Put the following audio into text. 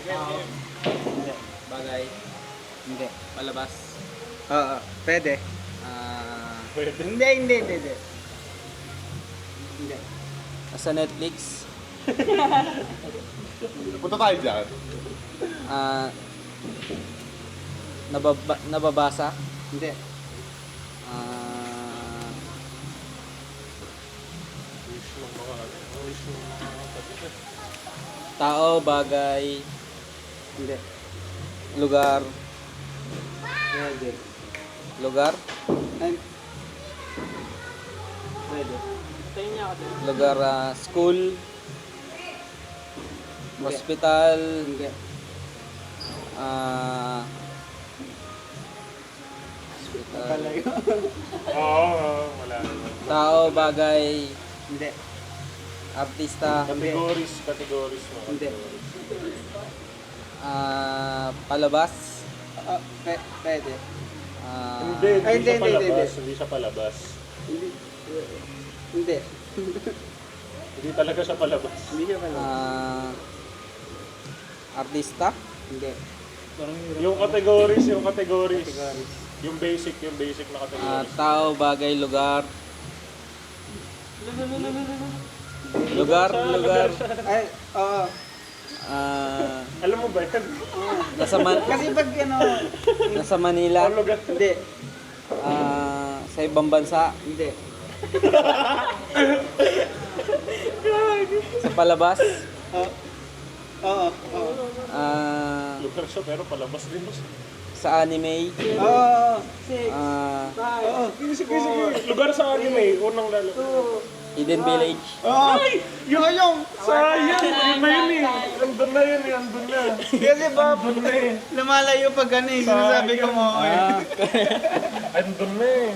Tao. Hindi. Bagay. Hindi. Palabas. Oo, pwede. Hindi. Hindi. Sa Netflix. Punta tayo dyan. Nababasa. Hindi. Tao, bagay, Hindi. lugar. Pwede. Lugar? Ay. Pwede. Lugar, school, hospital, Hindi. hospital. Palayo. Oo, wala. Tao, bagay, Hindi. artista, Categories mo. Hindi. palabas, Pwede. Hindi, Ay, hindi siya hindi. palabas. Hindi siya palabas. Hindi. Hindi. Hindi talaga siya palabas. Hindi siya pala. artista, Hindi. Yung categories. Categories. Yung basic na categories. tao, bagay, lugar. Lugar. Ay, oo. Alam mo ba yan? Kasi pag ano, Nasa Manila, Ang lugar. hindi. sa ibang bansa, Hindi. sa palabas, Oo. Lugar siya pero palabas din mo. sa anime, Oo. Oo. Sige. Lugar sa anime, unang lalo. Hidden Village. Oo. Yung. Sayang! Yun na yun eh. Andun na yun eh. Andun na. Kasi ba, lumalayo pag ano eh, sinasabi ko mo. Andun na eh.